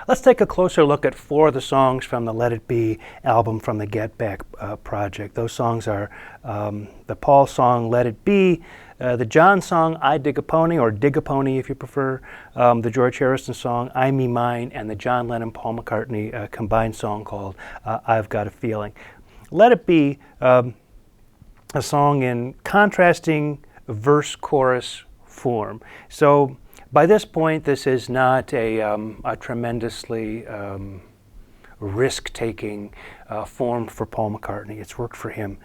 Let's take a closer look at 4 of the songs from the Let It Be album from the Get Back project. Those songs are the Paul song, Let It Be, the John song, I Dig a Pony, or Dig a Pony if you prefer, the George Harrison song, I Me Mine, and the John Lennon-Paul McCartney combined song called I've Got a Feeling. Let It Be, a song in contrasting verse-chorus form. So by this point, this is not a tremendously risk-taking form for Paul McCartney. It's worked for him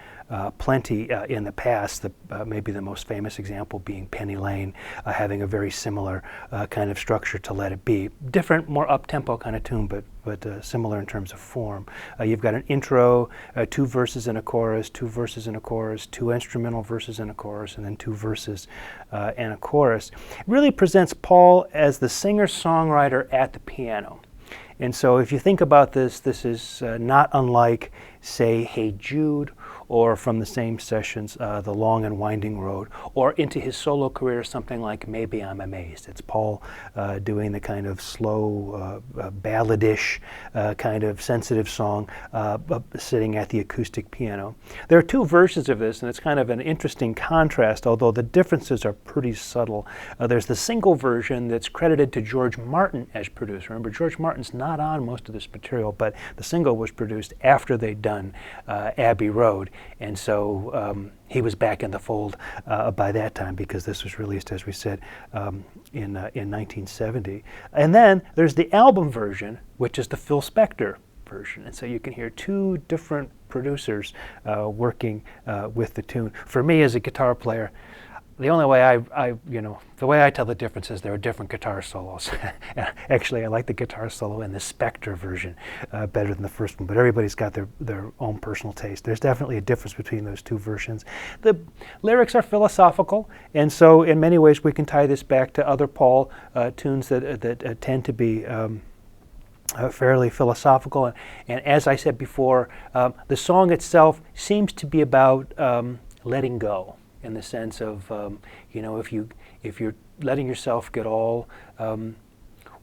plenty in the past, maybe the most famous example being Penny Lane, having a very similar kind of structure to Let It Be. Different, more up-tempo kind of tune, but similar in terms of form. You've got an intro, 2 verses and a chorus, 2 verses and a chorus, 2 instrumental verses and a chorus, and then 2 verses and a chorus. It really presents Paul as the singer-songwriter at the piano. And so if you think about this, this is not unlike, say, Hey Jude, or from the same sessions, The Long and Winding Road, or into his solo career, something like Maybe I'm Amazed. It's Paul doing the kind of slow, balladish, kind of sensitive song, sitting at the acoustic piano. There are 2 versions of this, and it's kind of an interesting contrast, although the differences are pretty subtle. There's the single version that's credited to George Martin as producer. Remember, George Martin's not on most of this material, but the single was produced after they'd done Abbey Road. And so he was back in the fold by that time, because this was released, as we said, in 1970. And then there's the album version, which is the Phil Spector version. And so you can hear 2 different producers working with the tune. For me, as a guitar player, the only way the way I tell the difference is there are different guitar solos. Actually, I like the guitar solo in the Spector version better than the first one, but everybody's got their own personal taste. There's definitely a difference between those 2 versions. The lyrics are philosophical, and so in many ways we can tie this back to other Paul tunes that tend to be fairly philosophical. And as I said before, the song itself seems to be about letting go, in the sense of, if you're letting yourself get all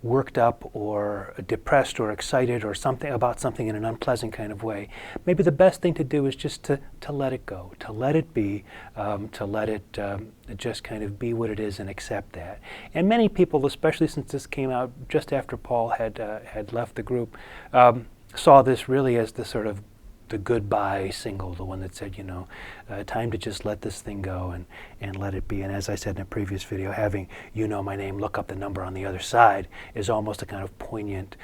worked up or depressed or excited or something about something in an unpleasant kind of way, maybe the best thing to do is just to let it go, to let it be, to let it just kind of be what it is and accept that. And many people, especially since this came out just after Paul had left the group, saw this really as the sort of the goodbye single, the one that said, time to just let this thing go and let it be. And as I said in a previous video, having You Know My Name, Look Up the Number on the other side is almost a kind of poignant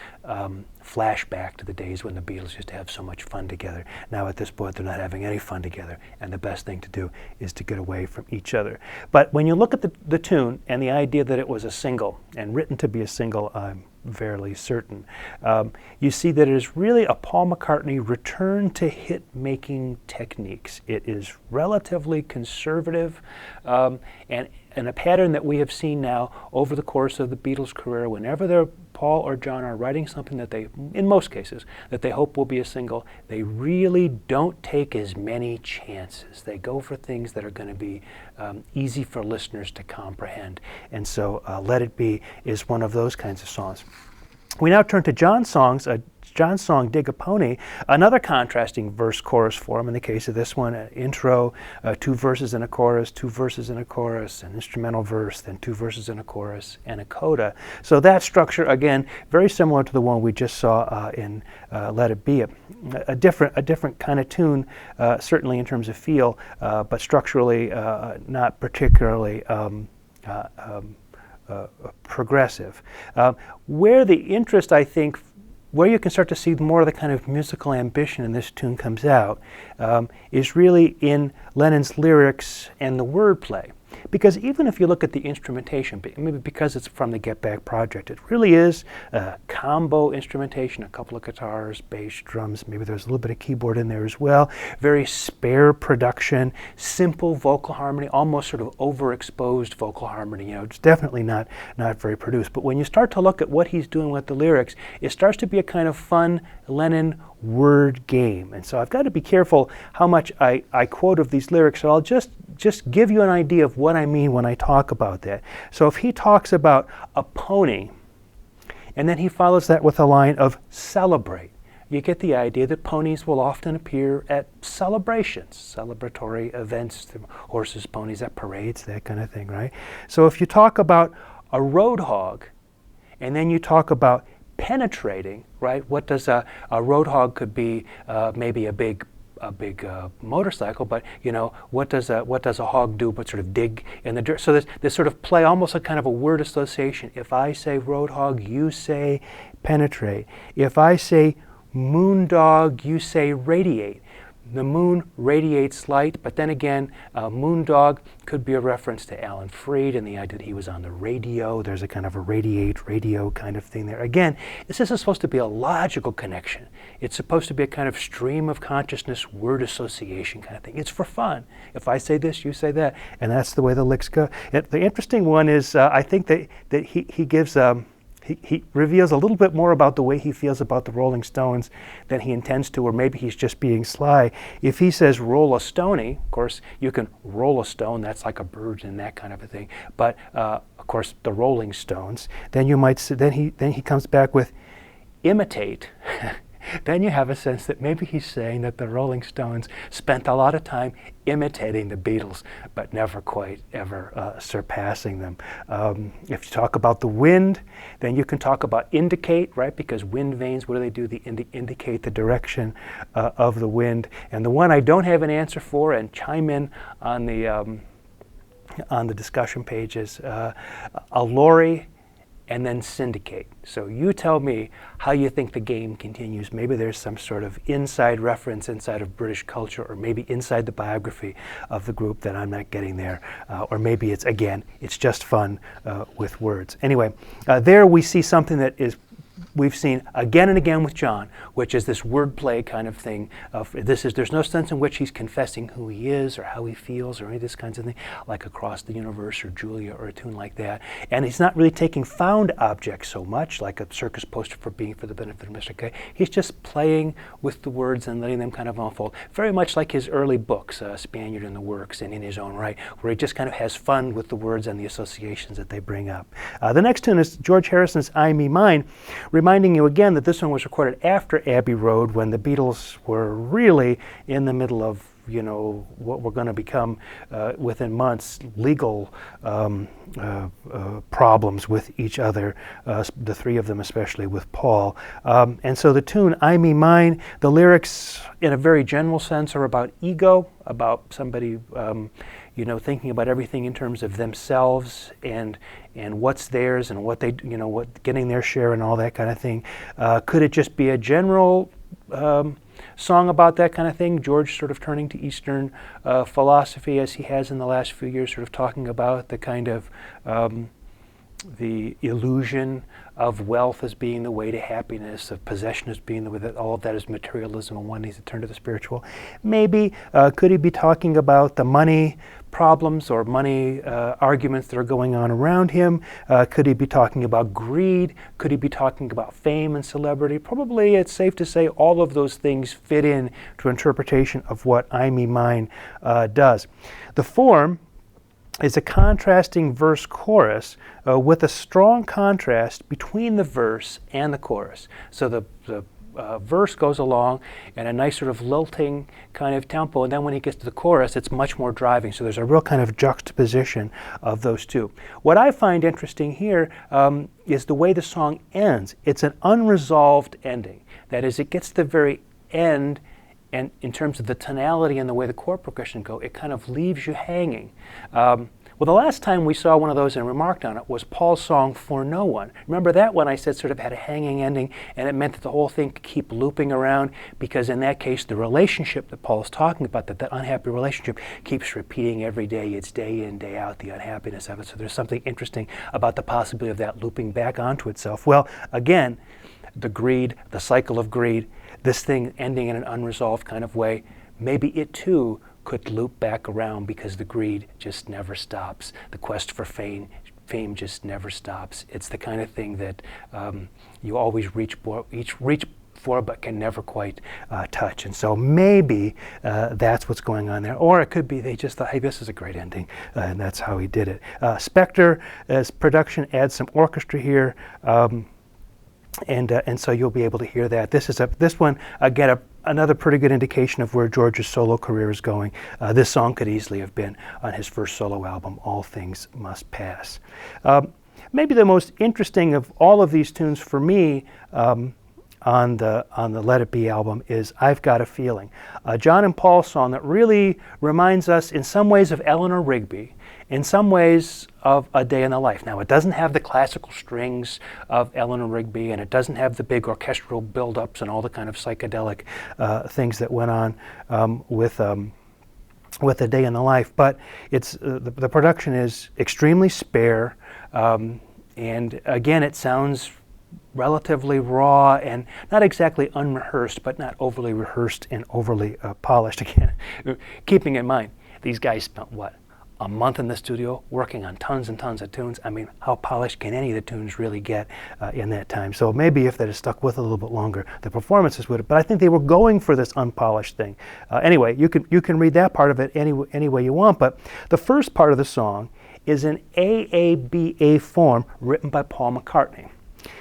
flashback to the days when the Beatles used to have so much fun together. Now at this point, they're not having any fun together, and the best thing to do is to get away from each other. But when you look at the tune and the idea that it was a single, and written to be a single, I'm fairly certain, you see that it is really a Paul McCartney return to hit-making techniques. It is relatively conservative, and a pattern that we have seen now over the course of the Beatles' career. Whenever Paul or John are writing something that they, in most cases, that they hope will be a single, they really don't take as many chances. They go for things that are going to be easy for listeners to comprehend. And so Let It Be is one of those kinds of songs. We now turn to John's songs. John's song, Dig a Pony, another contrasting verse-chorus form. In the case of this one, an intro, 2 verses and a chorus, 2 verses and a chorus, an instrumental verse, then 2 verses and a chorus, and a coda. So that structure, again, very similar to the one we just saw in Let It Be. A different kind of tune, certainly in terms of feel, but structurally not particularly progressive. Where the interest, I think, where you can start to see more of the kind of musical ambition in this tune comes out is really in Lennon's lyrics and the wordplay. Because even if you look at the instrumentation, maybe because it's from the Get Back project, it really is a combo instrumentation, a couple of guitars, bass, drums, maybe there's a little bit of keyboard in there as well. Very spare production, simple vocal harmony, almost sort of overexposed vocal harmony. It's definitely not very produced. But when you start to look at what he's doing with the lyrics, it starts to be a kind of fun Lennon word game. And so I've got to be careful how much I quote of these lyrics, so I'll just give you an idea of what I mean when I talk about that. So if he talks about a pony, And then he follows that with a line of celebrate. You get the idea that ponies will often appear at celebrations, celebratory events, horses, ponies at parades, that kind of thing, right? So if you talk about a road hog, and then you talk about penetrating, right? What does a road hog could be? Maybe a big motorcycle, but you know, what does a hog do but sort of dig in the dirt? So this sort of play, almost a kind of a word association. If I say road hog, you say penetrate. If I say moon dog, you say radiate. The moon radiates light, but then again, moon dog could be a reference to Alan Freed and the idea that he was on the radio. There's a kind of a radiate radio kind of thing there. Again, this isn't supposed to be a logical connection. It's supposed to be a kind of stream of consciousness, word association kind of thing. It's for fun. If I say this, you say that, and that's the way the licks go. The interesting one is, I think that he gives. He reveals a little bit more about the way he feels about the Rolling Stones than he intends to, or maybe he's just being sly. If he says roll a stony, of course, you can roll a stone, that's like a bird and that kind of a thing. But of course, the Rolling Stones, then you might say, then he comes back with imitate. Then you have a sense that maybe he's saying that the Rolling Stones spent a lot of time imitating the Beatles, but never quite ever surpassing them. If you talk about the wind, then you can talk about indicate, right? Because wind vanes, what do? They indicate the direction of the wind. And the one I don't have an answer for, and chime in on the discussion pages, a lorry, and then syndicate. So you tell me how you think the game continues. Maybe there's some sort of inside reference inside of British culture, or maybe inside the biography of the group that I'm not getting there. Or maybe it's, again, it's just fun with words. Anyway, there we see something that is we've seen again and again with John, which is this wordplay kind of thing. There's no sense in which he's confessing who he is or how he feels or any of this kinds of thing, like Across the Universe or Julia or a tune like that. And he's not really taking found objects so much, like a circus poster for the benefit of Mr. K. He's just playing with the words and letting them kind of unfold. Very much like his early books, Spaniard in the Works and In His Own Right, where he just kind of has fun with the words and the associations that they bring up. The next tune is George Harrison's I, Me, Mine, reminding you again that this one was recorded after Abbey Road, when the Beatles were really in the middle of, you know, what were going to become within months legal problems with each other, the three of them, especially with Paul. And so the tune I, Me, Mine, the lyrics in a very general sense are about ego, about somebody you know, thinking about everything in terms of themselves and what's theirs and what they, you know, what getting their share and all that kind of thing. Could it just be a general song about that kind of thing? George sort of turning to Eastern philosophy, as he has in the last few years, sort of talking about the kind of the illusion of wealth as being the way to happiness, of possession as being the way, that all of that is materialism and one needs to turn to the spiritual. Maybe could he be talking about the money problems or money arguments that are going on around him? Could he be talking about greed? Could he be talking about fame and celebrity? Probably it's safe to say all of those things fit in to interpretation of what I, Me, Mine does. The form is a contrasting verse-chorus with a strong contrast between the verse and the chorus. So the verse goes along in a nice sort of lilting kind of tempo, and then when he gets to the chorus, it's much more driving. So there's a real kind of juxtaposition of those two. What I find interesting here is the way the song ends. It's an unresolved ending. That is, it gets to the very end, and in terms of the tonality and the way the chord progression go, it kind of leaves you hanging. Well, the last time we saw one of those and remarked on it was Paul's song For No One. Remember that one I said sort of had a hanging ending, and it meant that the whole thing could keep looping around, because in that case the relationship that Paul's talking about, that unhappy relationship, keeps repeating every day. It's day in, day out, the unhappiness of it. So there's something interesting about the possibility of that looping back onto itself. Well, again, the greed, the cycle of greed, this thing ending in an unresolved kind of way, maybe it too could loop back around, because the greed just never stops. The quest for fame just never stops. It's the kind of thing that you always reach for but can never quite touch. And so maybe that's what's going on there. Or it could be they just thought, hey, this is a great ending, and that's how he did it. Spector, as production, adds some orchestra here. And so you'll be able to hear that. This one again another pretty good indication of where George's solo career is going. This song could easily have been on his first solo album, All Things Must Pass. Maybe the most interesting of all of these tunes for me on the Let It Be album is I've Got a Feeling, a John and Paul song that really reminds us in some ways of Eleanor Rigby, in some ways of A Day in the Life. Now, it doesn't have the classical strings of Eleanor Rigby, and it doesn't have the big orchestral build-ups and all the kind of psychedelic things that went on with A Day in the Life. But it's the production is extremely spare, and again, it sounds relatively raw and not exactly unrehearsed, but not overly rehearsed and overly polished. Again, keeping in mind, these guys spent, what, a month in the studio working on tons and tons of tunes. I mean, how polished can any of the tunes really get in that time? So maybe if they'd have stuck with it a little bit longer, the performances would have, but I think they were going for this unpolished thing. Anyway, you can read that part of it any way you want, but the first part of the song is in AABA form written by Paul McCartney.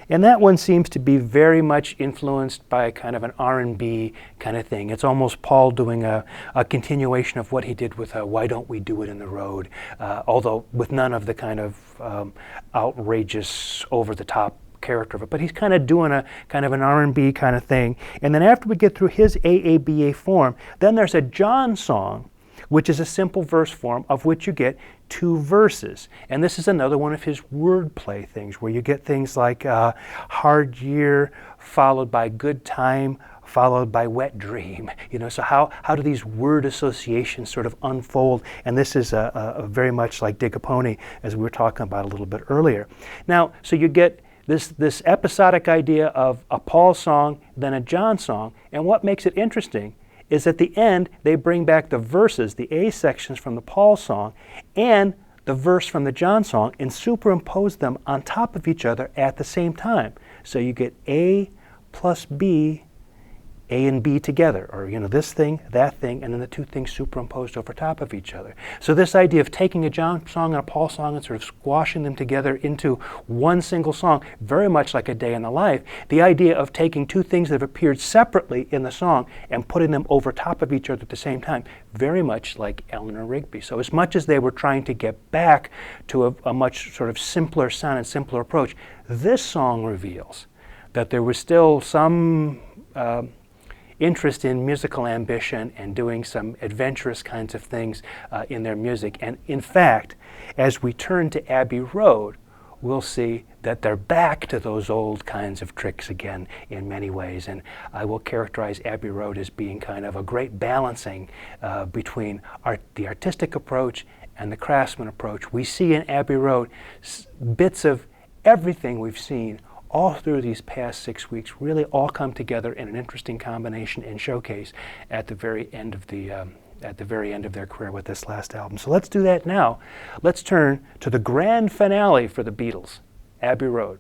And that one seems to be very much influenced by kind of an R&B kind of thing. It's almost Paul doing a continuation of what he did with Why Don't We Do It in the Road, although with none of the kind of outrageous, over-the-top character of it. But he's kind of doing a kind of an R&B kind of thing. And then after we get through his AABA form, then there's a John song, which is a simple verse form of which you get 2 verses. And this is another one of his wordplay things where you get things like hard year followed by good time followed by wet dream. You know, so how do these word associations sort of unfold? And this is a very much like Dig a Pony, as we were talking about a little bit earlier. Now, so you get this episodic idea of a Paul song, then a John song, and what makes it interesting is at the end, they bring back the verses, the A sections from the Paul song, and the verse from the John song, and superimpose them on top of each other at the same time. So you get A plus B, A and B together, or this thing, that thing, and then the 2 things superimposed over top of each other. So this idea of taking a John song and a Paul song and sort of squashing them together into one single song, very much like A Day in the Life, the idea of taking 2 things that have appeared separately in the song and putting them over top of each other at the same time, very much like Eleanor Rigby. So as much as they were trying to get back to a much sort of simpler sound and simpler approach, this song reveals that there was still some interest in musical ambition and doing some adventurous kinds of things in their music. And in fact, as we turn to Abbey Road, we'll see that they're back to those old kinds of tricks again in many ways. And I will characterize Abbey Road as being kind of a great balancing between the artistic approach and the craftsman approach. We see in Abbey Road bits of everything we've seen all through these past 6 weeks really all come together in an interesting combination and showcase at the very end of their career with this last album. So let's do that now. Let's turn to the grand finale for the Beatles, Abbey Road.